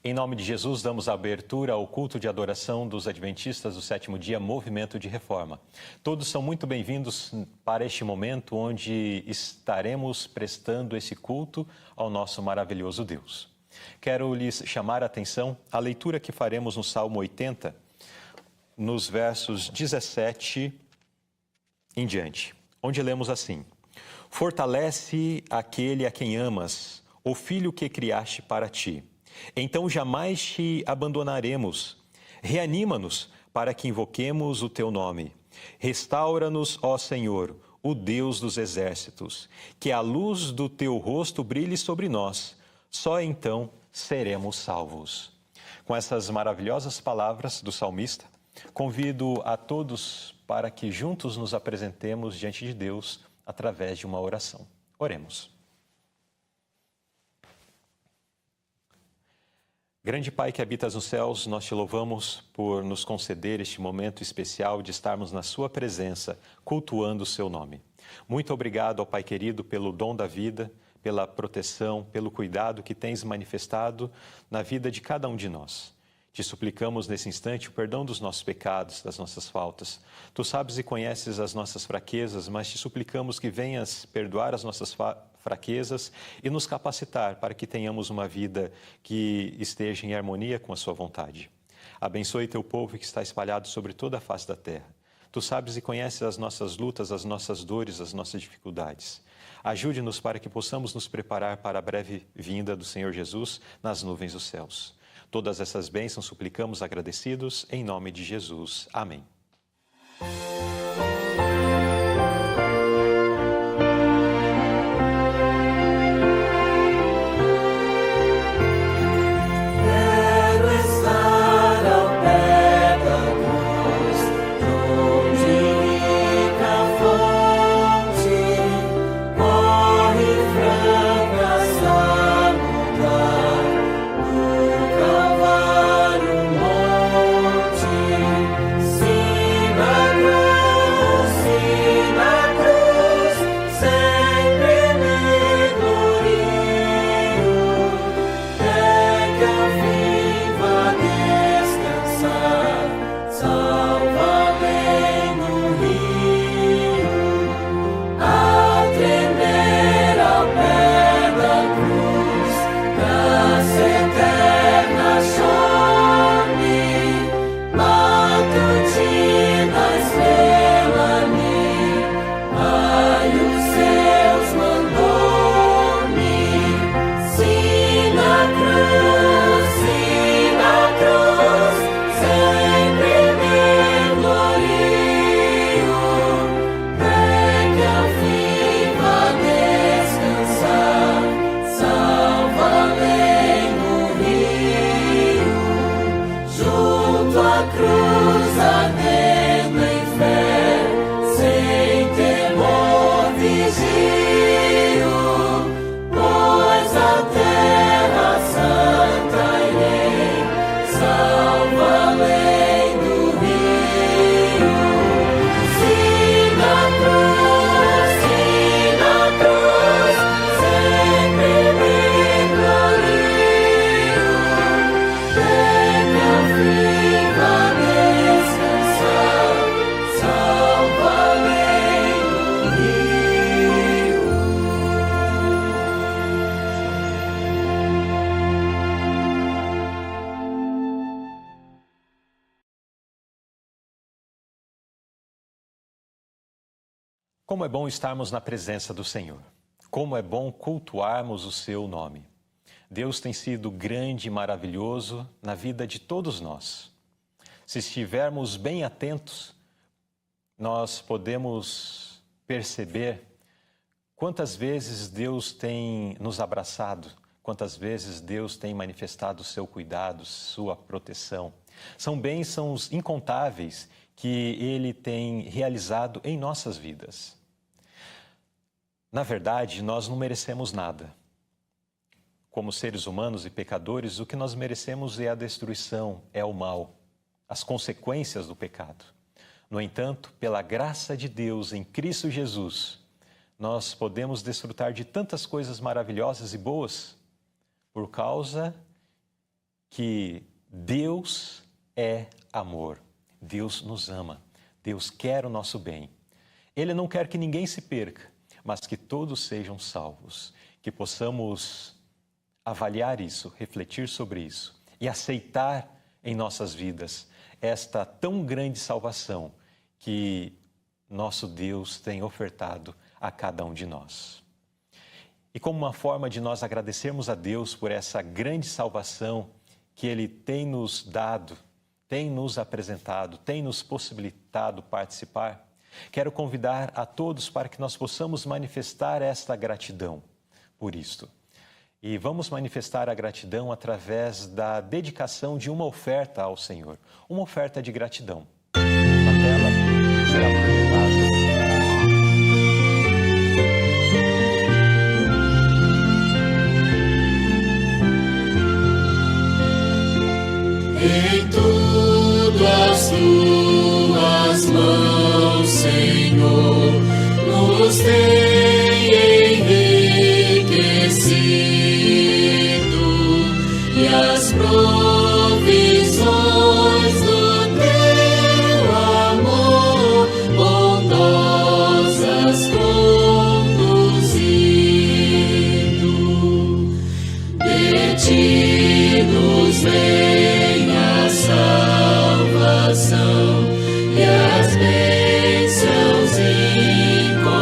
Em nome de Jesus, damos abertura ao culto de adoração dos Adventistas do Sétimo Dia, Movimento de Reforma. Todos são muito bem-vindos para este momento onde estaremos prestando esse culto ao nosso maravilhoso Deus. Quero lhes chamar a atenção à leitura que faremos no Salmo 80, nos versos 17 em diante, onde lemos assim: Fortalece aquele a quem amas, o filho que criaste para ti. Então jamais te abandonaremos. Reanima-nos para que invoquemos o teu nome. Restaura-nos, ó Senhor, o Deus dos exércitos. Que a luz do teu rosto brilhe sobre nós. Só então seremos salvos. Com essas maravilhosas palavras do salmista, convido a todos para que juntos nos apresentemos diante de Deus através de uma oração. Oremos. Grande Pai que habitas nos céus, nós te louvamos por nos conceder este momento especial de estarmos na sua presença, cultuando o seu nome. Muito obrigado ao Pai querido pelo dom da vida, pela proteção, pelo cuidado que tens manifestado na vida de cada um de nós. Te suplicamos nesse instante o perdão dos nossos pecados, das nossas faltas. Tu sabes e conheces as nossas fraquezas, mas te suplicamos que venhas perdoar as nossas fraquezas e nos capacitar para que tenhamos uma vida que esteja em harmonia com a sua vontade. Abençoe teu povo que está espalhado sobre toda a face da terra. Tu sabes e conheces as nossas lutas, as nossas dores, as nossas dificuldades. Ajude-nos para que possamos nos preparar para a breve vinda do Senhor Jesus nas nuvens dos céus. Todas essas bênçãos suplicamos agradecidos em nome de Jesus. Amém. Como é bom estarmos na presença do Senhor. Como é bom cultuarmos o seu nome. Deus tem sido grande e maravilhoso na vida de todos nós. Se estivermos bem atentos, nós podemos perceber quantas vezes Deus tem nos abraçado, quantas vezes Deus tem manifestado o seu cuidado, sua proteção. São bênçãos incontáveis que Ele tem realizado em nossas vidas. Na verdade, nós não merecemos nada. Como seres humanos e pecadores, o que nós merecemos é a destruição, é o mal, as consequências do pecado. No entanto, pela graça de Deus em Cristo Jesus, nós podemos desfrutar de tantas coisas maravilhosas e boas por causa que Deus é amor. Deus nos ama. Deus quer o nosso bem. Ele não quer que ninguém se perca, mas que todos sejam salvos. Que possamos avaliar isso, refletir sobre isso e aceitar em nossas vidas esta tão grande salvação que nosso Deus tem ofertado a cada um de nós. E como uma forma de nós agradecermos a Deus por essa grande salvação que Ele tem nos dado, tem nos apresentado, tem nos possibilitado participar, quero convidar a todos para que nós possamos manifestar esta gratidão por isto. E vamos manifestar a gratidão através da dedicação de uma oferta ao Senhor, uma oferta de gratidão. Na tela será projetado. Em tudo as tuas mãos, Senhor, nos tem enriquecido, e as provisões do teu amor bondosas conduzido. De ti nos vem a salvação e as bênçãos incontáveis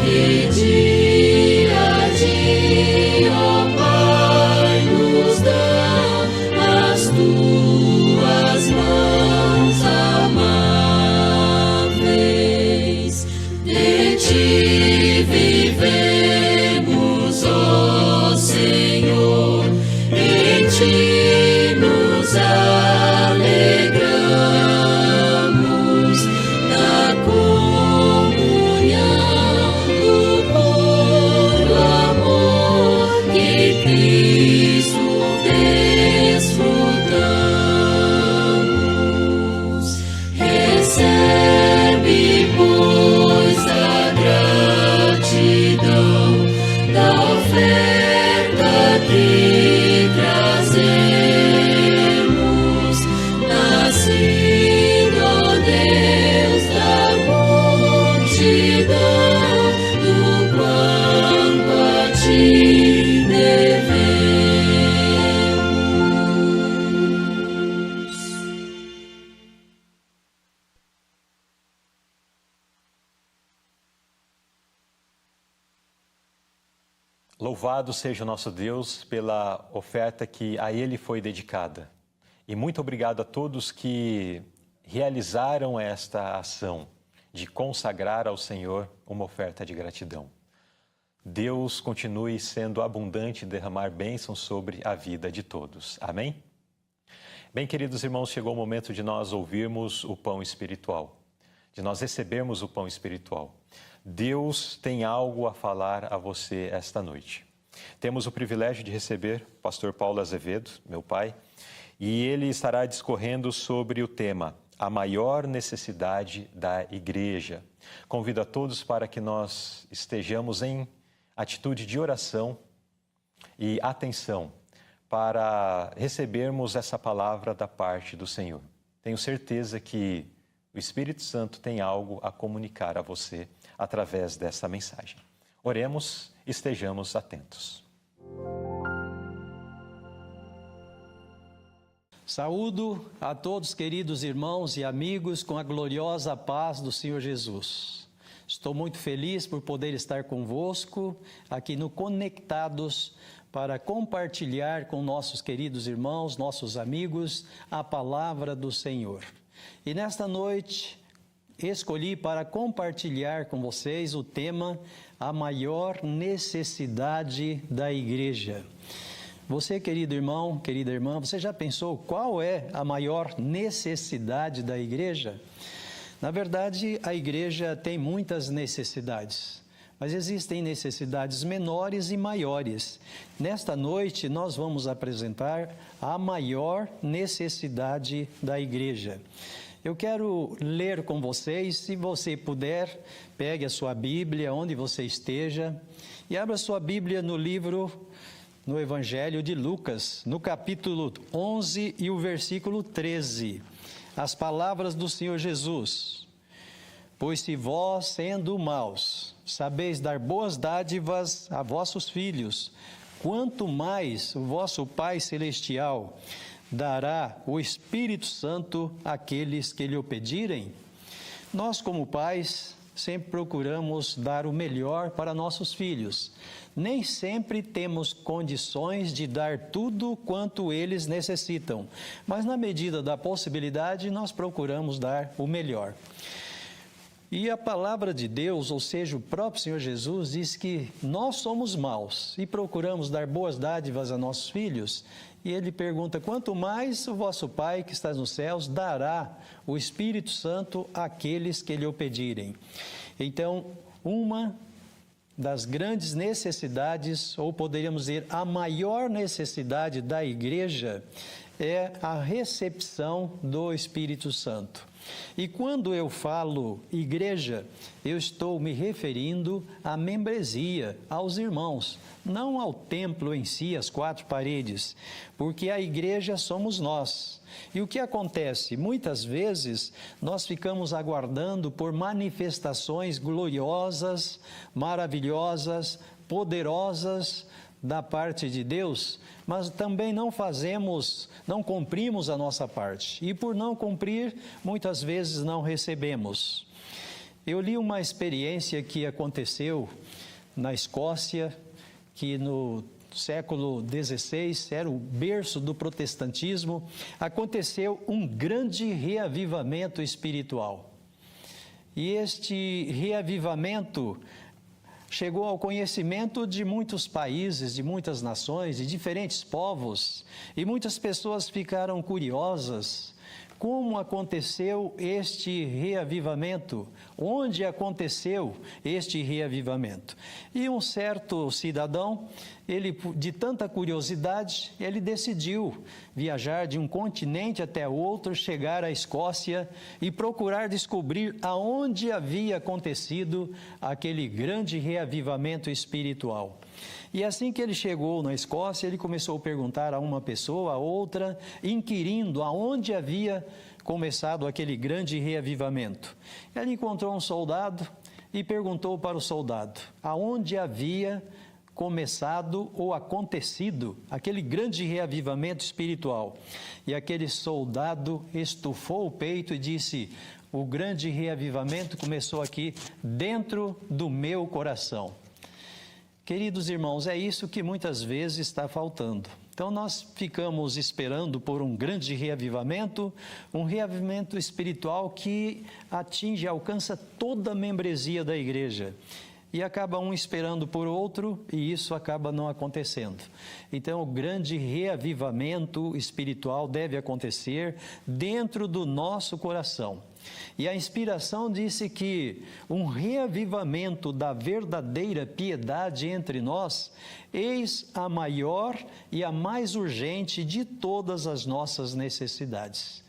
que dia a dia, ó Pai, nos dão as tuas mãos amáveis. De ti vivemos, ó Senhor, em ti nos alegramos na comunhão do puro amor que Cristo desfrutamos. Recebe, pois, a gratidão da oferta que trazemos, nascido, ó Deus, da multidão, do quanto a ti devemos. Louvado seja o nosso Deus pela oferta que a Ele foi dedicada. E muito obrigado a todos que realizaram esta ação de consagrar ao Senhor uma oferta de gratidão. Deus continue sendo abundante em derramar bênçãos sobre a vida de todos. Amém? Bem, queridos irmãos, chegou o momento de nós ouvirmos o pão espiritual, de nós recebermos o pão espiritual. Deus tem algo a falar a você esta noite. Temos o privilégio de receber o pastor Paulo Azevedo, meu pai, e ele estará discorrendo sobre o tema A Maior Necessidade da Igreja. Convido a todos para que nós estejamos em atitude de oração e atenção para recebermos essa palavra da parte do Senhor. Tenho certeza que o Espírito Santo tem algo a comunicar a você através dessa mensagem. Oremos, estejamos atentos. Saúdo a todos, queridos irmãos e amigos, com a gloriosa paz do Senhor Jesus. Estou muito feliz por poder estar convosco aqui no Conectados para compartilhar com nossos queridos irmãos, nossos amigos, a palavra do Senhor. E nesta noite escolhi para compartilhar com vocês o tema A Maior Necessidade da Igreja. Você, querido irmão, querida irmã, você já pensou qual é a maior necessidade da igreja? Na verdade, a igreja tem muitas necessidades, mas existem necessidades menores e maiores. Nesta noite, nós vamos apresentar a maior necessidade da igreja. Eu quero ler com vocês, se você puder, pegue a sua Bíblia, onde você esteja, e abra sua Bíblia no livro no Evangelho de Lucas, no capítulo 11 e o versículo 13. As palavras do Senhor Jesus: pois se vós, sendo maus, sabeis dar boas dádivas a vossos filhos, quanto mais o vosso Pai Celestial dará o Espírito Santo àqueles que lhe o pedirem. Nós, como pais, sempre procuramos dar o melhor para nossos filhos. Nem sempre temos condições de dar tudo quanto eles necessitam, mas na medida da possibilidade, nós procuramos dar o melhor. E a palavra de Deus, ou seja, o próprio Senhor Jesus, diz que nós somos maus e procuramos dar boas dádivas a nossos filhos. E ele pergunta: quanto mais o vosso Pai que está nos céus dará o Espírito Santo àqueles que lhe o pedirem. Então, uma das grandes necessidades, ou poderíamos dizer a maior necessidade da igreja, é a recepção do Espírito Santo. E quando eu falo igreja, eu estou me referindo à membresia, aos irmãos, não ao templo em si, as quatro paredes, porque a igreja somos nós. E o que acontece? Muitas vezes nós ficamos aguardando por manifestações gloriosas, maravilhosas, poderosas da parte de Deus, mas também não cumprimos a nossa parte. E por não cumprir, muitas vezes não recebemos. Eu li uma experiência que aconteceu na Escócia, que no século XVI era o berço do protestantismo. Aconteceu um grande reavivamento espiritual. E este reavivamento chegou ao conhecimento de muitos países, de muitas nações, de diferentes povos, e muitas pessoas ficaram curiosas. Como aconteceu este reavivamento? Onde aconteceu este reavivamento? E um certo cidadão, ele, de tanta curiosidade, ele decidiu viajar de um continente até outro, chegar à Escócia e procurar descobrir aonde havia acontecido aquele grande reavivamento espiritual. E assim que ele chegou na Escócia, ele começou a perguntar a uma pessoa, a outra, inquirindo aonde havia começado aquele grande reavivamento. Ele encontrou um soldado e perguntou para o soldado aonde havia começado ou acontecido aquele grande reavivamento espiritual. E aquele soldado estufou o peito e disse: o grande reavivamento começou aqui dentro do meu coração. Queridos irmãos, é isso que muitas vezes está faltando. Então nós ficamos esperando por um grande reavivamento, um reavivamento espiritual que atinge, alcança toda a membresia da igreja. E acaba um esperando por outro e isso acaba não acontecendo. Então o grande reavivamento espiritual deve acontecer dentro do nosso coração. E a inspiração disse que um reavivamento da verdadeira piedade entre nós, eis a maior e a mais urgente de todas as nossas necessidades.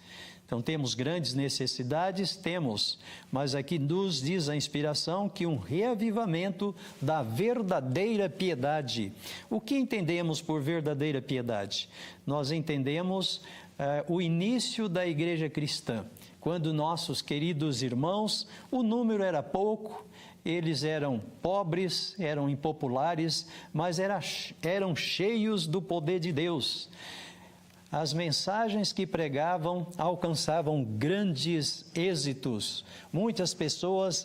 Então temos grandes necessidades, temos, mas aqui nos diz a inspiração que um reavivamento da verdadeira piedade. O que entendemos por verdadeira piedade? Nós entendemos o início da igreja cristã, quando nossos queridos irmãos, o número era pouco, eles eram pobres, eram impopulares, mas eram cheios do poder de Deus. As mensagens que pregavam alcançavam grandes êxitos. Muitas pessoas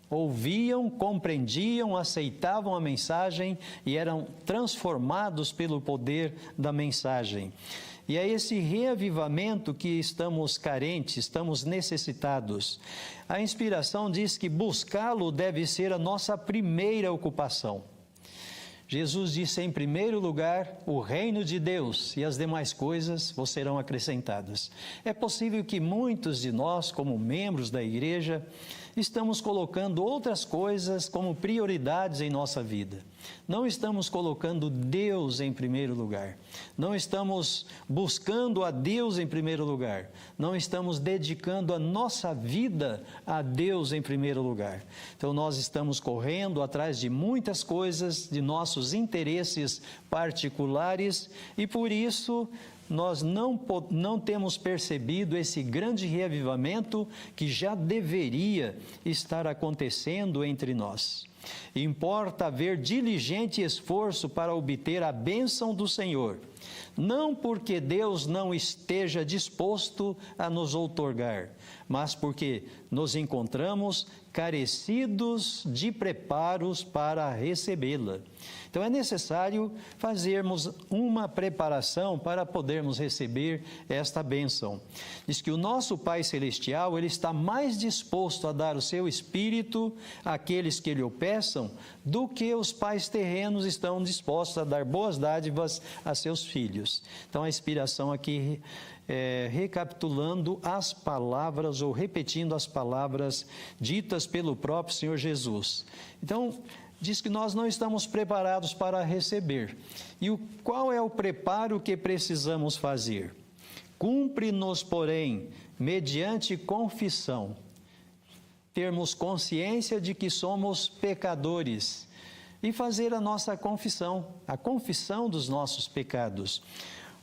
ouviam, compreendiam, aceitavam a mensagem e eram transformados pelo poder da mensagem. E é esse reavivamento que estamos carentes, estamos necessitados. A inspiração diz que buscá-lo deve ser a nossa primeira ocupação. Jesus disse, em primeiro lugar, o reino de Deus e as demais coisas vos serão acrescentadas. É possível que muitos de nós, como membros da igreja, estamos colocando outras coisas como prioridades em nossa vida. Não estamos colocando Deus em primeiro lugar. Não estamos buscando a Deus em primeiro lugar. Não estamos dedicando a nossa vida a Deus em primeiro lugar. Então nós estamos correndo atrás de muitas coisas, de nossos interesses particulares, e por isso nós não temos percebido esse grande reavivamento que já deveria estar acontecendo entre nós. Importa haver diligente esforço para obter a bênção do Senhor, não porque Deus não esteja disposto a nos outorgar, mas porque nos encontramos carecidos de preparos para recebê-la. Então é necessário fazermos uma preparação para podermos receber esta bênção. Diz que o nosso Pai Celestial, Ele está mais disposto a dar o seu Espírito àqueles que lhe o peçam, do que os pais terrenos estão dispostos a dar boas dádivas a seus filhos. Então a inspiração aqui recapitulando as palavras ou repetindo as palavras ditas pelo próprio Senhor Jesus. Então, diz que nós não estamos preparados para receber. E qual é o preparo que precisamos fazer? Cumpre-nos, porém, mediante confissão, termos consciência de que somos pecadores e fazer a nossa confissão, a confissão dos nossos pecados.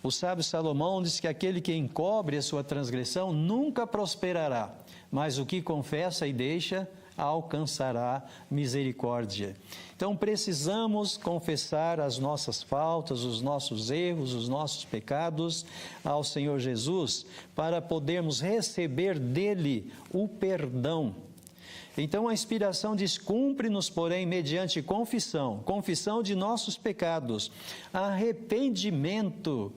O sábio Salomão diz que aquele que encobre a sua transgressão nunca prosperará, mas o que confessa e deixa alcançará misericórdia. Então precisamos confessar as nossas faltas, os nossos erros, os nossos pecados ao Senhor Jesus, para podermos receber dele o perdão. Então a inspiração diz: cumpre-nos, porém, mediante confissão de nossos pecados, arrependimento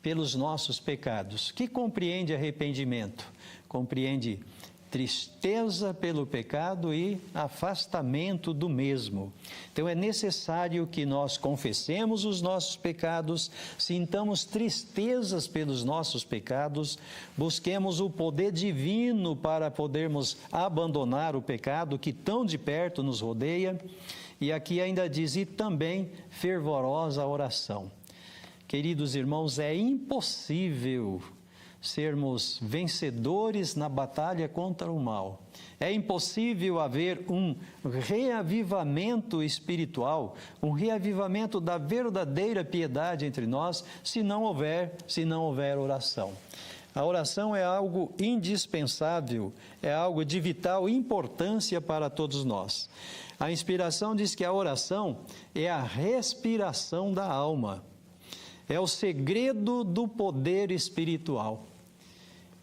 pelos nossos pecados. O que compreende arrependimento? Compreende tristeza pelo pecado e afastamento do mesmo. Então é necessário que nós confessemos os nossos pecados, sintamos tristezas pelos nossos pecados, busquemos o poder divino para podermos abandonar o pecado que tão de perto nos rodeia. E aqui ainda diz: e também fervorosa oração. Queridos irmãos, é impossível sermos vencedores na batalha contra o mal. É impossível haver um reavivamento espiritual, um reavivamento da verdadeira piedade entre nós, se não houver oração. A oração é algo indispensável, é algo de vital importância para todos nós. A inspiração diz que a oração é a respiração da alma. É o segredo do poder espiritual.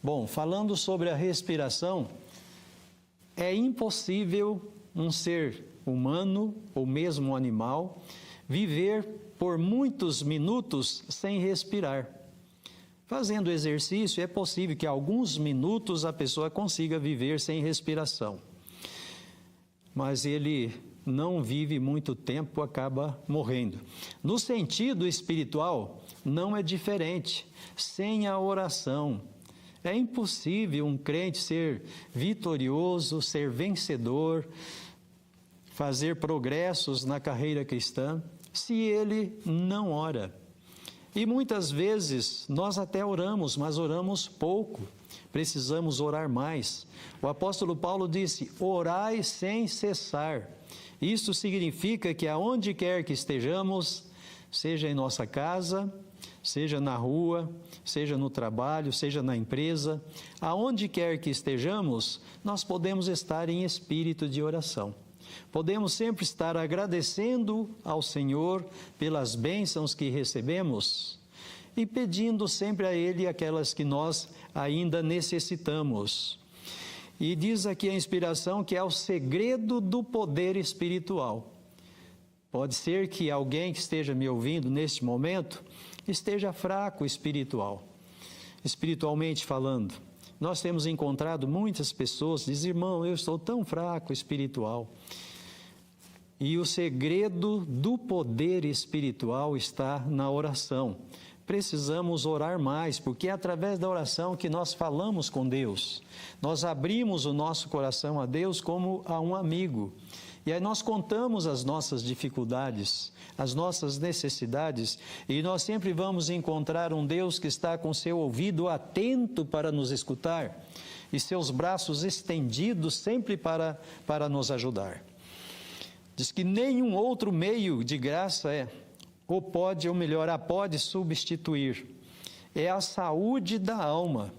Bom, falando sobre a respiração, é impossível um ser humano ou mesmo um animal viver por muitos minutos sem respirar. Fazendo exercício, é possível que alguns minutos a pessoa consiga viver sem respiração. Mas ele não vive muito tempo, acaba morrendo. No sentido espiritual, não é diferente. Sem a oração, é impossível um crente ser vitorioso, ser vencedor, fazer progressos na carreira cristã, se ele não ora. E muitas vezes nós até oramos, mas oramos pouco. Precisamos orar mais. O apóstolo Paulo disse: orai sem cessar. Isso significa que aonde quer que estejamos, seja em nossa casa, seja na rua, seja no trabalho, seja na empresa, aonde quer que estejamos, nós podemos estar em espírito de oração. Podemos sempre estar agradecendo ao Senhor pelas bênçãos que recebemos e pedindo sempre a Ele aquelas que nós ainda necessitamos. E diz aqui a inspiração que é o segredo do poder espiritual. Pode ser que alguém que esteja me ouvindo neste momento esteja fraco espiritualmente falando. Nós temos encontrado muitas pessoas que dizem: irmão, eu estou tão fraco espiritual. E o segredo do poder espiritual está na oração. precisamos orar mais, porque é através da oração que nós falamos com Deus. Nós abrimos o nosso coração a Deus como a um amigo. E aí nós contamos as nossas dificuldades, as nossas necessidades, e nós sempre vamos encontrar um Deus que está com seu ouvido atento para nos escutar e seus braços estendidos sempre para nos ajudar. Diz que nenhum outro meio de graça a pode substituir. É a saúde da alma.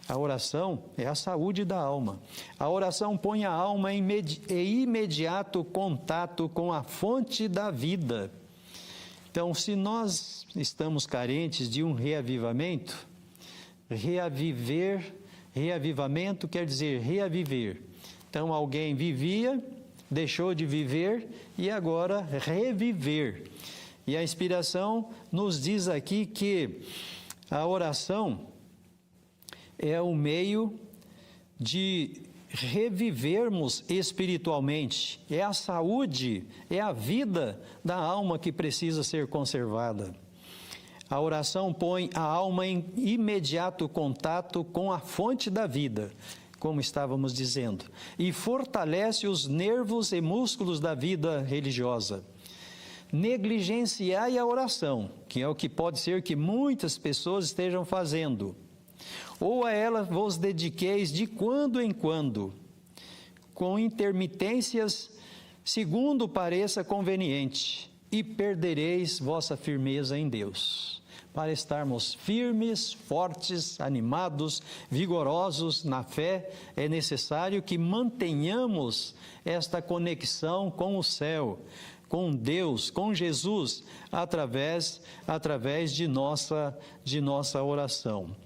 A oração é a saúde da alma. A oração põe a alma em imediato contato com a fonte da vida. Então, se nós estamos carentes de um reavivamento, reavivamento quer dizer reaviver. Então, alguém vivia, deixou de viver e agora reviver. E a inspiração nos diz aqui que a oração é o meio de revivermos espiritualmente. É a saúde, é a vida da alma que precisa ser conservada. A oração põe a alma em imediato contato com a fonte da vida, como estávamos dizendo, e fortalece os nervos e músculos da vida religiosa. Negligenciai a oração, que é o que pode ser que muitas pessoas estejam fazendo. Ou a ela vos dediqueis de quando em quando, com intermitências, segundo pareça conveniente, e perdereis vossa firmeza em Deus. Para estarmos firmes, fortes, animados, vigorosos na fé, é necessário que mantenhamos esta conexão com o céu, com Deus, com Jesus, através de nossa oração.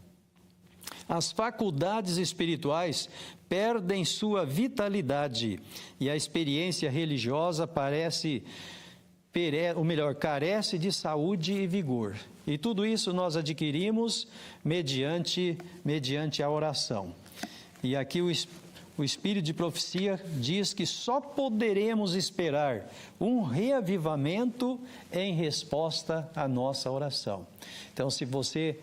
As faculdades espirituais perdem sua vitalidade e a experiência religiosa carece de saúde e vigor. E tudo isso nós adquirimos mediante a oração. E aqui o Espírito de Profecia diz que só poderemos esperar um reavivamento em resposta à nossa oração. Então, se você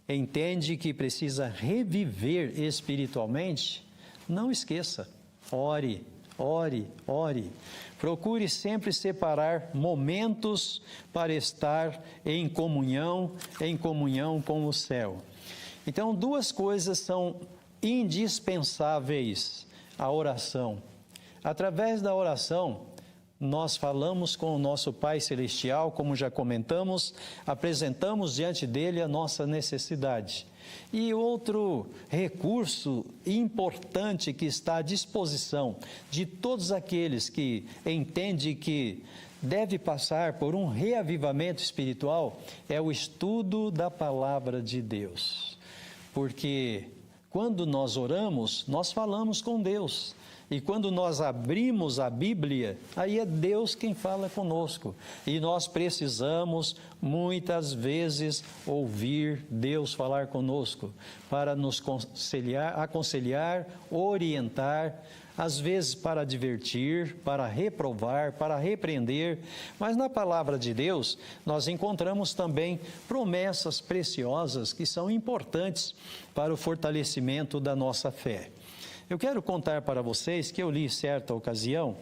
entende que precisa reviver espiritualmente, não esqueça, ore, ore, ore. Procure sempre separar momentos para estar em comunhão com o céu. Então, duas coisas são indispensáveis: a oração. Através da oração, nós falamos com o nosso Pai Celestial, como já comentamos, apresentamos diante dele a nossa necessidade. E outro recurso importante que está à disposição de todos aqueles que entendem que deve passar por um reavivamento espiritual é o estudo da Palavra de Deus. Porque quando nós oramos, nós falamos com Deus. E quando nós abrimos a Bíblia, aí é Deus quem fala conosco. E nós precisamos, muitas vezes, ouvir Deus falar conosco, para nos aconselhar, orientar, às vezes para advertir, para reprovar, para repreender. Mas na palavra de Deus, nós encontramos também promessas preciosas que são importantes para o fortalecimento da nossa fé. Eu quero contar para vocês que eu li, certa ocasião,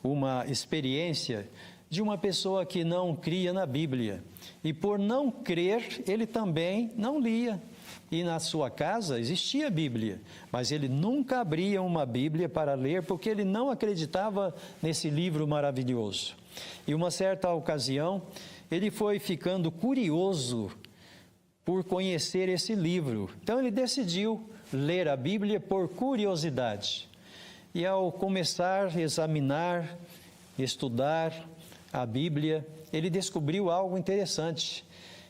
uma experiência de uma pessoa que não cria na Bíblia. E por não crer, ele também não lia. E na sua casa existia a Bíblia, mas ele nunca abria uma Bíblia para ler, porque ele não acreditava nesse livro maravilhoso. E uma certa ocasião, ele foi ficando curioso por conhecer esse livro. Então ele decidiu ler a Bíblia por curiosidade. E ao começar a examinar, estudar a Bíblia, ele descobriu algo interessante,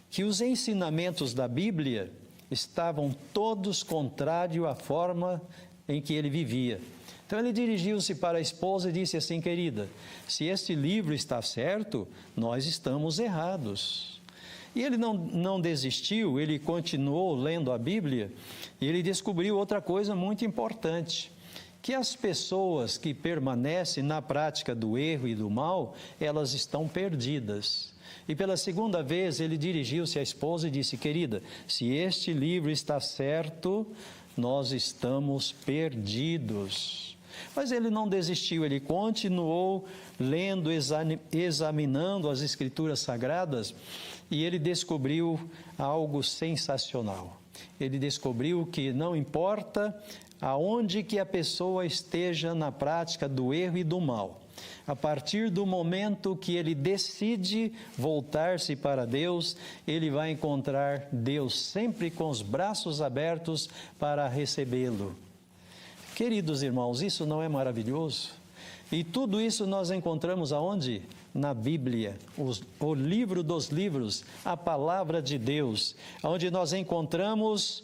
que os ensinamentos da Bíblia estavam todos contrários à forma em que ele vivia. Então ele dirigiu-se para a esposa e disse assim: querida, se este livro está certo, nós estamos errados. E ele não desistiu, ele continuou lendo a Bíblia e ele descobriu outra coisa muito importante, que as pessoas que permanecem na prática do erro e do mal, elas estão perdidas. E pela segunda vez ele dirigiu-se à esposa e disse: querida, se este livro está certo, nós estamos perdidos. Mas ele não desistiu, ele continuou lendo, examinando as Escrituras Sagradas, e ele descobriu algo sensacional. Ele descobriu que não importa aonde que a pessoa esteja na prática do erro e do mal, a partir do momento que ele decide voltar-se para Deus, ele vai encontrar Deus sempre com os braços abertos para recebê-lo. Queridos irmãos, isso não é maravilhoso? E tudo isso nós encontramos aonde? Na Bíblia, o livro dos livros, a palavra de Deus, onde nós encontramos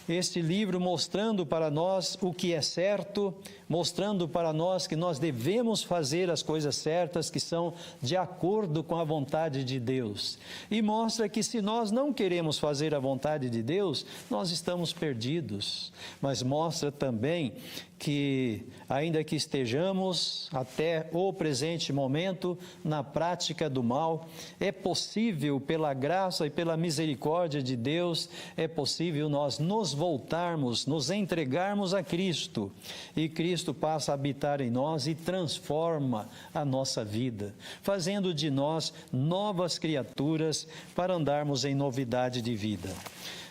este livro mostrando para nós o que é certo, mostrando para nós que nós devemos fazer as coisas certas que são de acordo com a vontade de Deus. E mostra que se nós não queremos fazer a vontade de Deus, nós estamos perdidos. Mas mostra também que, ainda que estejamos até o presente momento na prática do mal, é possível, pela graça e pela misericórdia de Deus, é possível nós nos voltarmos, nos entregarmos a Cristo, e Cristo passa a habitar em nós e transforma a nossa vida, fazendo de nós novas criaturas para andarmos em novidade de vida.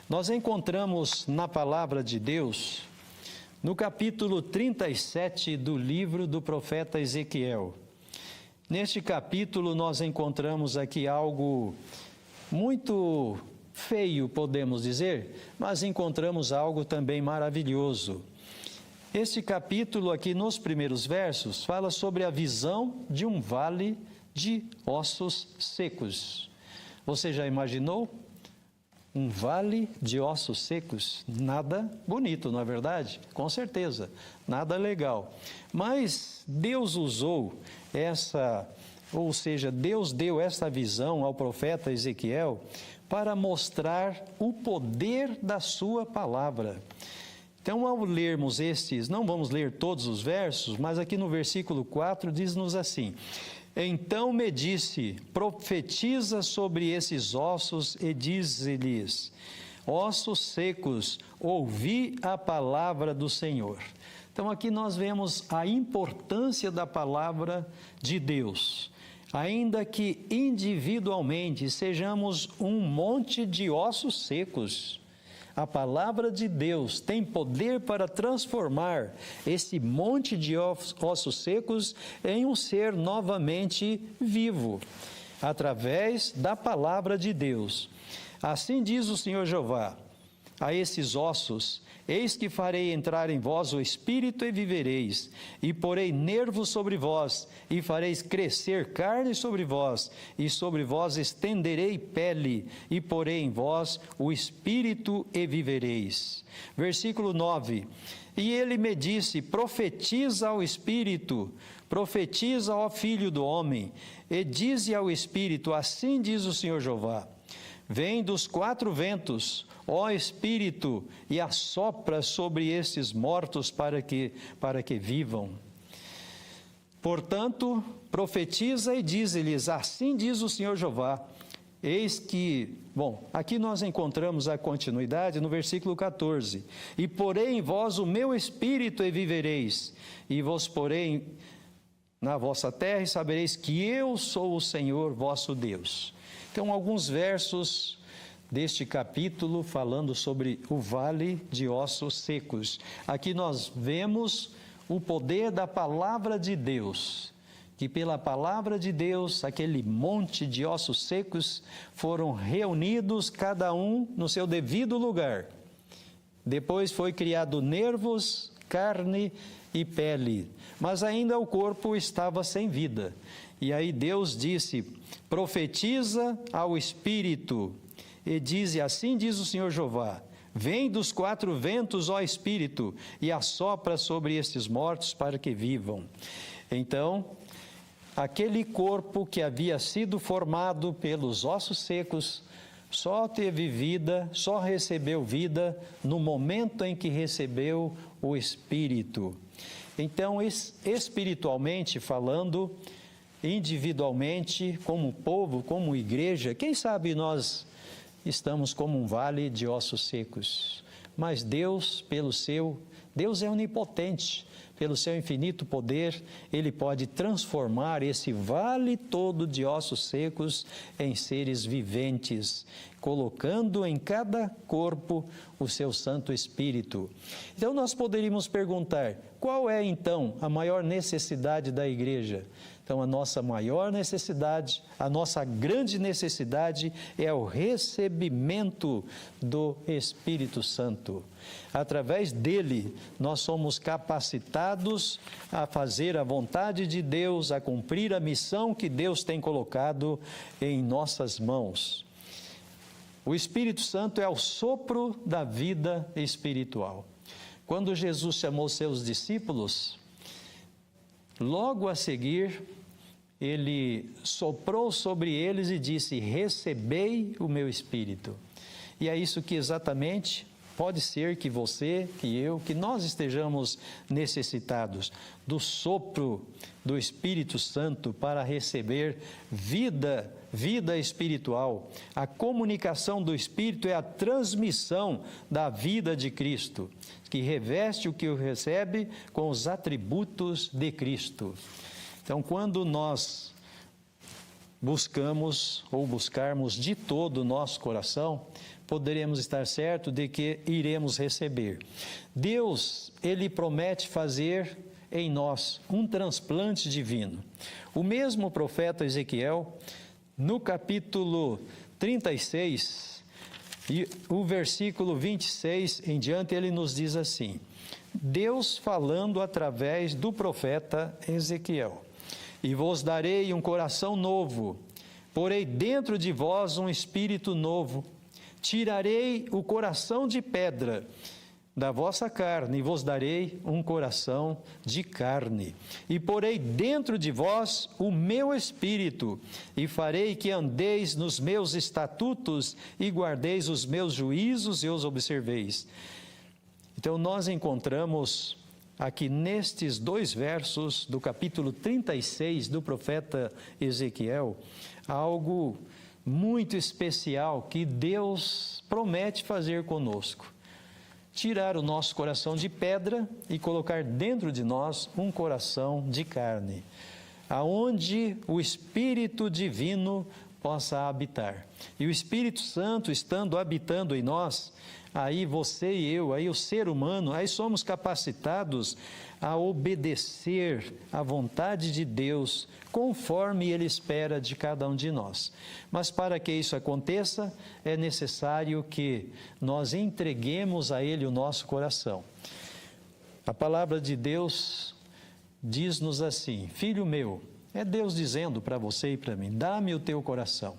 Nós encontramos na palavra de Deus, no capítulo 37 do livro do profeta Ezequiel. Neste capítulo nós encontramos aqui algo muito feio, podemos dizer, mas encontramos algo também maravilhoso. Este capítulo aqui, nos primeiros versos, fala sobre a visão de um vale de ossos secos. Você já imaginou? Um vale de ossos secos? Nada bonito, não é verdade? Com certeza, nada legal. Mas Deus usou Deus deu essa visão ao profeta Ezequiel para mostrar o poder da sua palavra. Então, ao lermos estes, não vamos ler todos os versos, mas aqui no versículo 4 diz-nos assim: então me disse, profetiza sobre esses ossos e dize-lhes: ossos secos, ouvi a palavra do Senhor. Então aqui nós vemos a importância da palavra de Deus. Ainda que individualmente sejamos um monte de ossos secos, a palavra de Deus tem poder para transformar esse monte de ossos secos em um ser novamente vivo, através da palavra de Deus. Assim diz o Senhor Jeová a esses ossos: eis que farei entrar em vós o Espírito e vivereis, e porei nervos sobre vós, e fareis crescer carne sobre vós, e sobre vós estenderei pele, e porei em vós o Espírito e vivereis. Versículo 9: e ele me disse, profetiza ao Espírito, profetiza ao Filho do Homem, e dize ao Espírito, assim diz o Senhor Jeová: vem dos quatro ventos, ó Espírito, e assopra sobre estes mortos para que vivam. Portanto, profetiza e dize-lhes, assim diz o Senhor Jeová, eis que... Bom, aqui nós encontramos a continuidade no versículo 14. E porei em vós o meu Espírito e vivereis, e vos porei na vossa terra e sabereis que eu sou o Senhor vosso Deus. Então, alguns versos deste capítulo falando sobre o vale de ossos secos. Aqui nós vemos o poder da palavra de Deus, que pela palavra de Deus, aquele monte de ossos secos foram reunidos, cada um no seu devido lugar. Depois foi criado nervos, carne e pele, mas ainda o corpo estava sem vida. E aí Deus disse, profetiza ao Espírito, e diz, assim diz o Senhor Jeová, vem dos quatro ventos, ó Espírito, e assopra sobre estes mortos para que vivam. Então, aquele corpo que havia sido formado pelos ossos secos, só teve vida, só recebeu vida no momento em que recebeu o Espírito. Então, espiritualmente falando, individualmente, como povo, como igreja, quem sabe nós estamos como um vale de ossos secos. Mas Deus é onipotente, pelo seu infinito poder, Ele pode transformar esse vale todo de ossos secos em seres viventes, colocando em cada corpo o seu Santo Espírito. Então nós poderíamos perguntar, qual é então a maior necessidade da igreja? Então a nossa maior necessidade, a nossa grande necessidade é o recebimento do Espírito Santo. Através dele, nós somos capacitados a fazer a vontade de Deus, a cumprir a missão que Deus tem colocado em nossas mãos. O Espírito Santo é o sopro da vida espiritual. Quando Jesus chamou seus discípulos, logo a seguir, ele soprou sobre eles e disse: recebei o meu Espírito. E é isso que exatamente pode ser que você, que eu, que nós estejamos necessitados do sopro do Espírito Santo para receber vida espiritual. A comunicação do Espírito é a transmissão da vida de Cristo, que reveste o que o recebe com os atributos de Cristo. Então, quando nós buscarmos de todo o nosso coração, poderemos estar certos de que iremos receber. Deus, Ele promete fazer em nós um transplante divino. O mesmo profeta Ezequiel, no capítulo 36, e o versículo 26 em diante, ele nos diz assim: Deus falando através do profeta Ezequiel: e vos darei um coração novo, porei dentro de vós um espírito novo, tirarei o coração de pedra da vossa carne, e vos darei um coração de carne, e porei dentro de vós o meu espírito, e farei que andeis nos meus estatutos, e guardeis os meus juízos e os observeis. Então nós encontramos aqui nestes 2 versos do capítulo 36 do profeta Ezequiel, algo muito especial que Deus promete fazer conosco. Tirar o nosso coração de pedra e colocar dentro de nós um coração de carne, aonde o Espírito Divino possa habitar. E o Espírito Santo estando habitando em nós, aí você e eu, aí o ser humano, aí somos capacitados a obedecer à vontade de Deus, conforme Ele espera de cada um de nós. Mas para que isso aconteça, é necessário que nós entreguemos a Ele o nosso coração. A palavra de Deus diz-nos assim: filho meu, é Deus dizendo para você e para mim, dá-me o teu coração.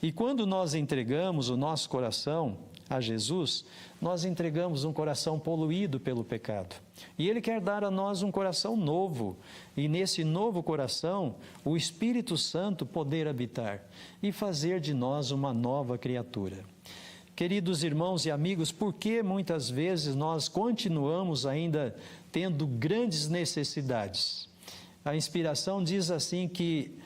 E quando nós entregamos o nosso coração a Jesus, nós entregamos um coração poluído pelo pecado. E Ele quer dar a nós um coração novo. E nesse novo coração, o Espírito Santo poder habitar e fazer de nós uma nova criatura. Queridos irmãos e amigos, por que muitas vezes nós continuamos ainda tendo grandes necessidades? A inspiração diz assim que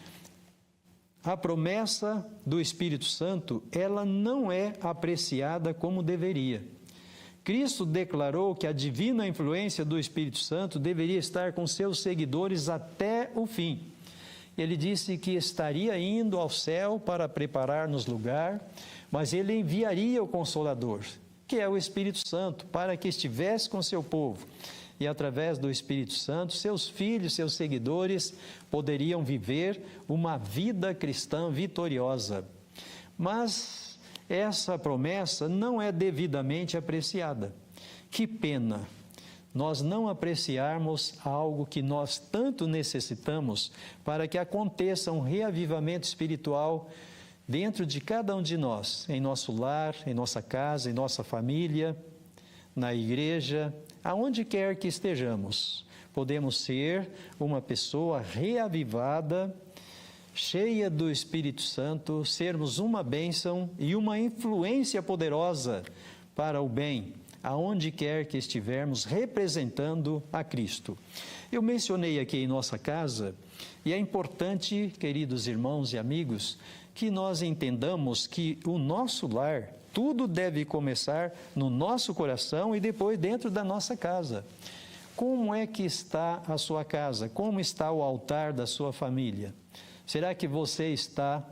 a promessa do Espírito Santo, ela não é apreciada como deveria. Cristo declarou que a divina influência do Espírito Santo deveria estar com seus seguidores até o fim. Ele disse que estaria indo ao céu para preparar-nos lugar, mas Ele enviaria o Consolador, que é o Espírito Santo, para que estivesse com seu povo. E através do Espírito Santo, seus filhos, seus seguidores poderiam viver uma vida cristã vitoriosa. Mas essa promessa não é devidamente apreciada. Que pena nós não apreciarmos algo que nós tanto necessitamos para que aconteça um reavivamento espiritual dentro de cada um de nós, em nosso lar, em nossa casa, em nossa família, na igreja, aonde quer que estejamos. Podemos ser uma pessoa reavivada, cheia do Espírito Santo, sermos uma bênção e uma influência poderosa para o bem, aonde quer que estivermos, representando a Cristo. Eu mencionei aqui em nossa casa, e é importante, queridos irmãos e amigos, que nós entendamos que o nosso lar, tudo deve começar no nosso coração e depois dentro da nossa casa. Como é que está a sua casa? Como está o altar da sua família? Será que você está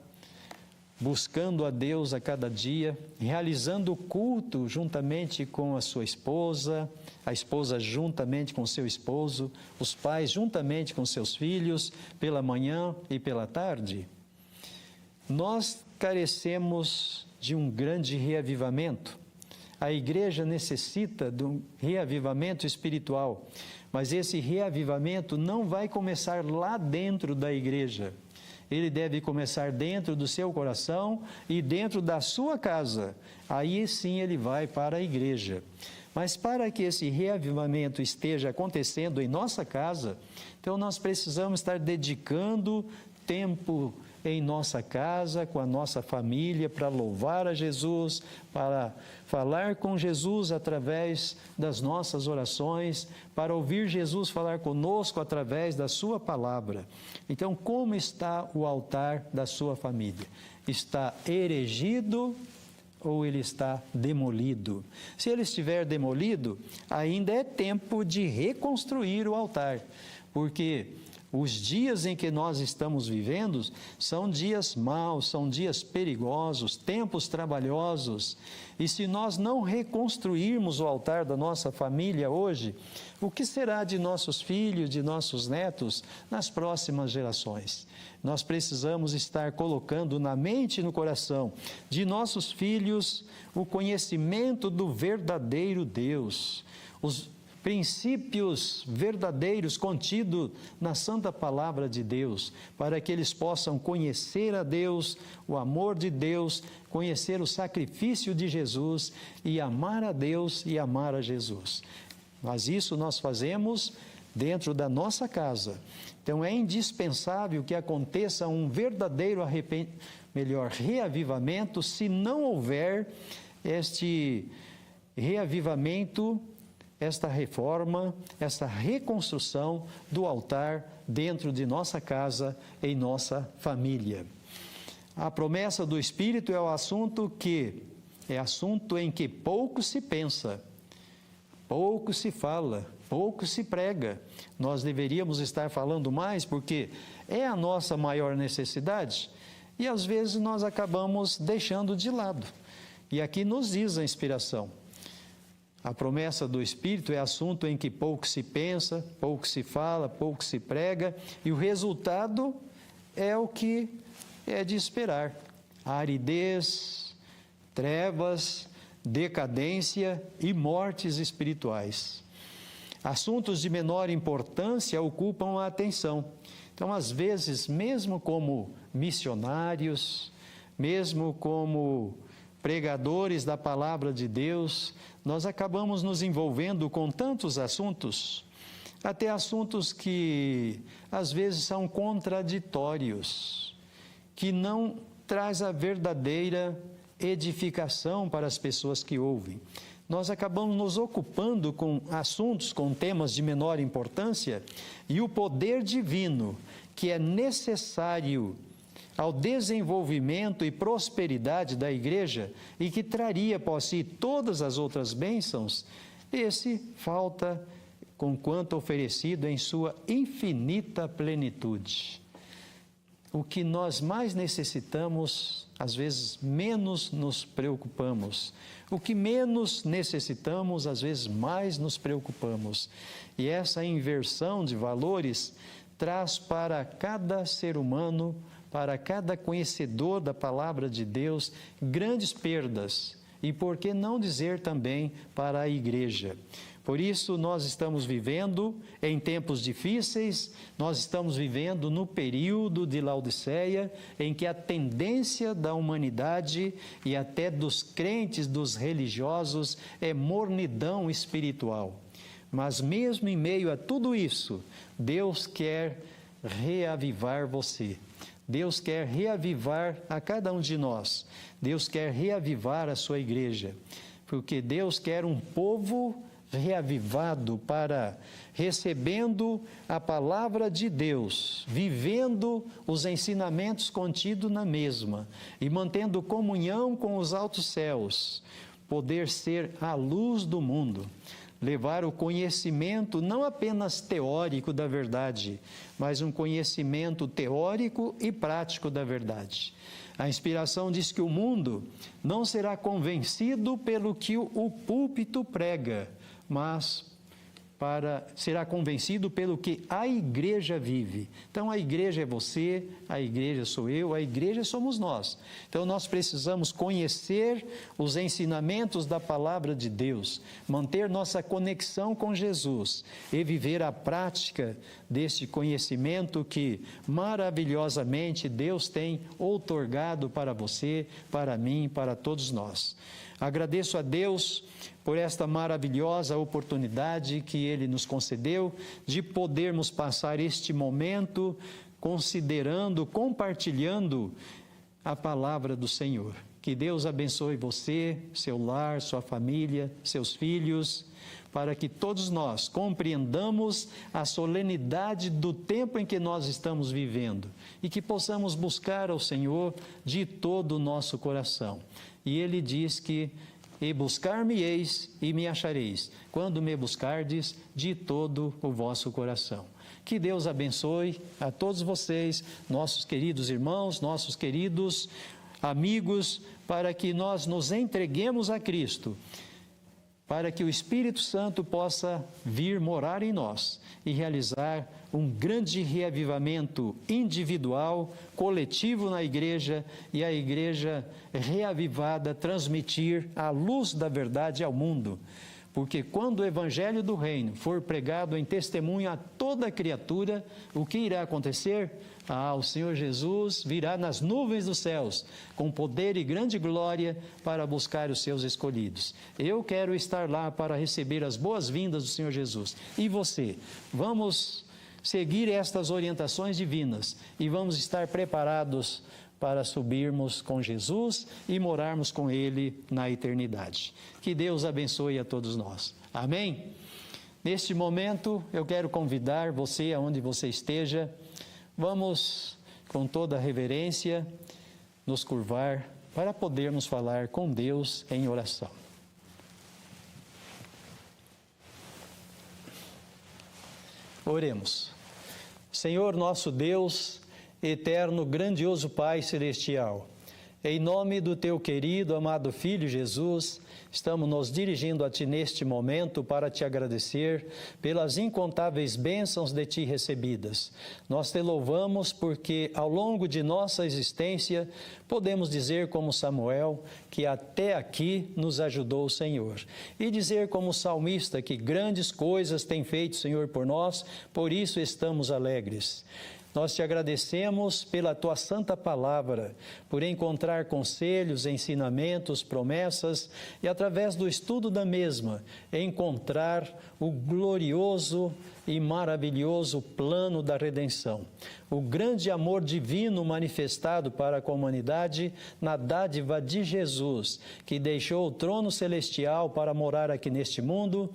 buscando a Deus a cada dia, realizando o culto juntamente com a sua esposa, a esposa juntamente com seu esposo, os pais juntamente com seus filhos, pela manhã e pela tarde? Nós carecemos de um grande reavivamento. A igreja necessita de um reavivamento espiritual, mas esse reavivamento não vai começar lá dentro da igreja. Ele deve começar dentro do seu coração e dentro da sua casa. Aí sim ele vai para a igreja. Mas para que esse reavivamento esteja acontecendo em nossa casa, então nós precisamos estar dedicando tempo em nossa casa, com a nossa família, para louvar a Jesus, para falar com Jesus através das nossas orações, para ouvir Jesus falar conosco através da sua palavra. Então, como está o altar da sua família? Está erigido ou ele está demolido? Se ele estiver demolido, ainda é tempo de reconstruir o altar, porque os dias em que nós estamos vivendo são dias maus, são dias perigosos, tempos trabalhosos. E se nós não reconstruirmos o altar da nossa família hoje, o que será de nossos filhos, de nossos netos nas próximas gerações? Nós precisamos estar colocando na mente e no coração de nossos filhos o conhecimento do verdadeiro Deus, os princípios verdadeiros contidos na Santa Palavra de Deus, para que eles possam conhecer a Deus, o amor de Deus, conhecer o sacrifício de Jesus e amar a Deus e amar a Jesus. Mas isso nós fazemos dentro da nossa casa. Então é indispensável que aconteça um verdadeiro reavivamento, se não houver este reavivamento, esta reforma, esta reconstrução do altar dentro de nossa casa, em nossa família. A promessa do Espírito é o assunto em que pouco se pensa, pouco se fala, pouco se prega. Nós deveríamos estar falando mais porque é a nossa maior necessidade e às vezes nós acabamos deixando de lado. E aqui nos diz a inspiração. A promessa do Espírito é assunto em que pouco se pensa, pouco se fala, pouco se prega, e o resultado é o que é de esperar: aridez, trevas, decadência e mortes espirituais. Assuntos de menor importância ocupam a atenção. Então, às vezes, mesmo como missionários, mesmo como pregadores da palavra de Deus, nós acabamos nos envolvendo com tantos assuntos, até assuntos que às vezes são contraditórios, que não traz a verdadeira edificação para as pessoas que ouvem. Nós acabamos nos ocupando com assuntos, com temas de menor importância, e o poder divino que é necessário ao desenvolvimento e prosperidade da igreja e que traria por si todas as outras bênçãos, esse falta conquanto oferecido em sua infinita plenitude. O que nós mais necessitamos, às vezes menos nos preocupamos. O que menos necessitamos, às vezes mais nos preocupamos. E essa inversão de valores traz para cada ser humano, para cada conhecedor da palavra de Deus, grandes perdas. E por que não dizer também para a igreja? Por isso, nós estamos vivendo em tempos difíceis, nós estamos vivendo no período de Laodiceia, em que a tendência da humanidade e até dos crentes, dos religiosos, é mornidão espiritual. Mas mesmo em meio a tudo isso, Deus quer reavivar você. Deus quer reavivar a cada um de nós. Deus quer reavivar a sua igreja. porque Deus quer um povo reavivado para recebendo a palavra de Deus, vivendo os ensinamentos contidos na mesma e mantendo comunhão com os altos céus, poder ser a luz do mundo, levar o conhecimento não apenas teórico da verdade, mas um conhecimento teórico e prático da verdade. A inspiração diz que o mundo não será convencido pelo que o púlpito prega, mas será convencido pelo que a igreja vive. Então a igreja é você, a igreja sou eu, a igreja somos nós. Então nós precisamos conhecer os ensinamentos da palavra de Deus, manter nossa conexão com Jesus e viver a prática deste conhecimento que maravilhosamente Deus tem outorgado para você, para mim, para todos nós. Agradeço a Deus por esta maravilhosa oportunidade que Ele nos concedeu de podermos passar este momento considerando, compartilhando a palavra do Senhor. Que Deus abençoe você, seu lar, sua família, seus filhos, para que todos nós compreendamos a solenidade do tempo em que nós estamos vivendo e que possamos buscar ao Senhor de todo o nosso coração. E Ele diz que e buscar-me-eis e me achareis, quando me buscardes de todo o vosso coração. Que Deus abençoe a todos vocês, nossos queridos irmãos, nossos queridos amigos, para que nós nos entreguemos a Cristo, para que o Espírito Santo possa vir morar em nós e realizar um grande reavivamento individual, coletivo na igreja, e a igreja reavivada transmitir a luz da verdade ao mundo. Porque quando o evangelho do reino for pregado em testemunho a toda criatura, o que irá acontecer? O Senhor Jesus virá nas nuvens dos céus, com poder e grande glória, para buscar os seus escolhidos. Eu quero estar lá para receber as boas-vindas do Senhor Jesus. E você? Vamos seguir estas orientações divinas e vamos estar preparados para subirmos com Jesus e morarmos com Ele na eternidade. Que Deus abençoe a todos nós. Amém? Neste momento, eu quero convidar você, aonde você esteja, vamos, com toda a reverência, nos curvar para podermos falar com Deus em oração. Oremos. Senhor nosso Deus, eterno, grandioso Pai Celestial, em nome do Teu querido, amado Filho Jesus, estamos nos dirigindo a Ti neste momento para Te agradecer pelas incontáveis bênçãos de Ti recebidas. Nós Te louvamos porque ao longo de nossa existência podemos dizer como Samuel que até aqui nos ajudou o Senhor. E dizer como salmista que grandes coisas tem feito o Senhor por nós, por isso estamos alegres. Nós te agradecemos pela Tua santa palavra, por encontrar conselhos, ensinamentos, promessas e através do estudo da mesma, encontrar o glorioso e maravilhoso plano da redenção. O grande amor divino manifestado para a humanidade na dádiva de Jesus, que deixou o trono celestial para morar aqui neste mundo,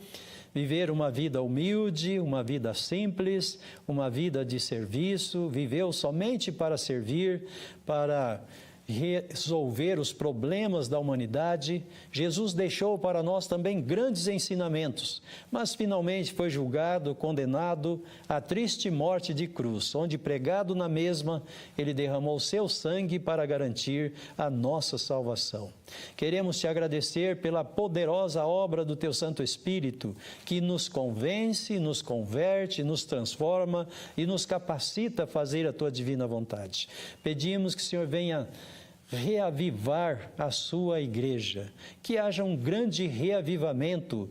viver uma vida humilde, uma vida simples, uma vida de serviço, viveu somente para servir, para resolver os problemas da humanidade. Jesus deixou para nós também grandes ensinamentos, mas finalmente foi julgado, condenado à triste morte de cruz, onde pregado na mesma, Ele derramou seu sangue para garantir a nossa salvação. Queremos te agradecer pela poderosa obra do Teu Santo Espírito, que nos convence, nos converte, nos transforma e nos capacita a fazer a Tua divina vontade. Pedimos que o Senhor venha reavivar a sua igreja, que haja um grande reavivamento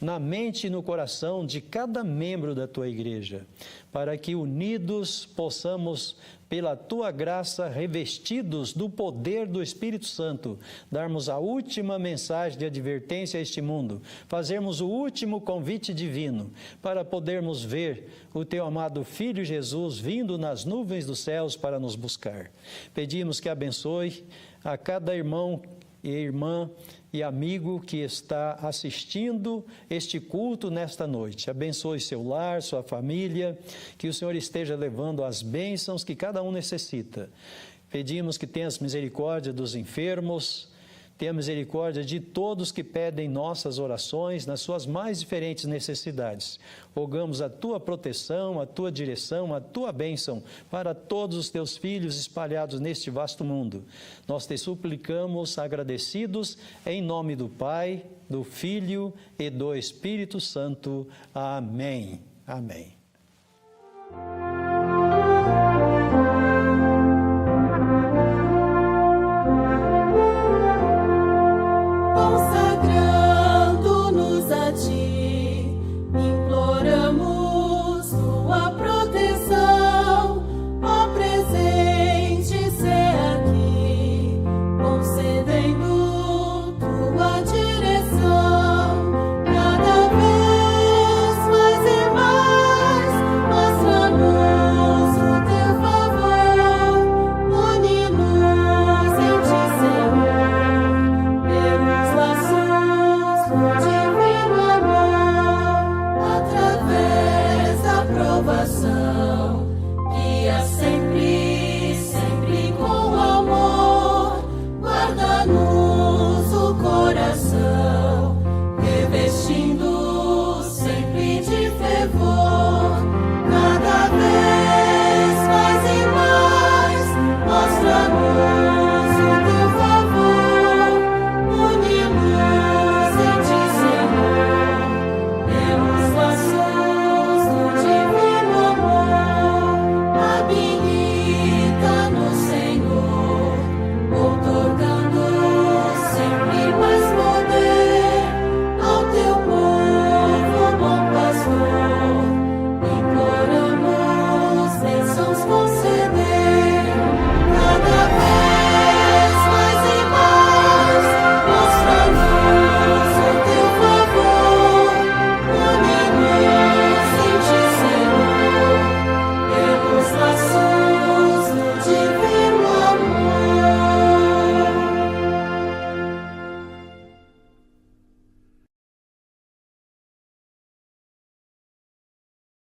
na mente e no coração de cada membro da Tua igreja, para que unidos possamos, pela Tua graça, revestidos do poder do Espírito Santo, darmos a última mensagem de advertência a este mundo, fazermos o último convite divino, para podermos ver o Teu amado Filho Jesus vindo nas nuvens dos céus para nos buscar. Pedimos que abençoe a cada irmão e irmã e amigo que está assistindo este culto nesta noite. Abençoe seu lar, sua família, que o Senhor esteja levando as bênçãos que cada um necessita. Pedimos que tenhas misericórdia dos enfermos, tenha misericórdia de todos que pedem nossas orações nas suas mais diferentes necessidades. Rogamos a tua proteção, a tua direção, a tua bênção para todos os teus filhos espalhados neste vasto mundo. Nós te suplicamos agradecidos em nome do Pai, do Filho e do Espírito Santo. Amém. Amém.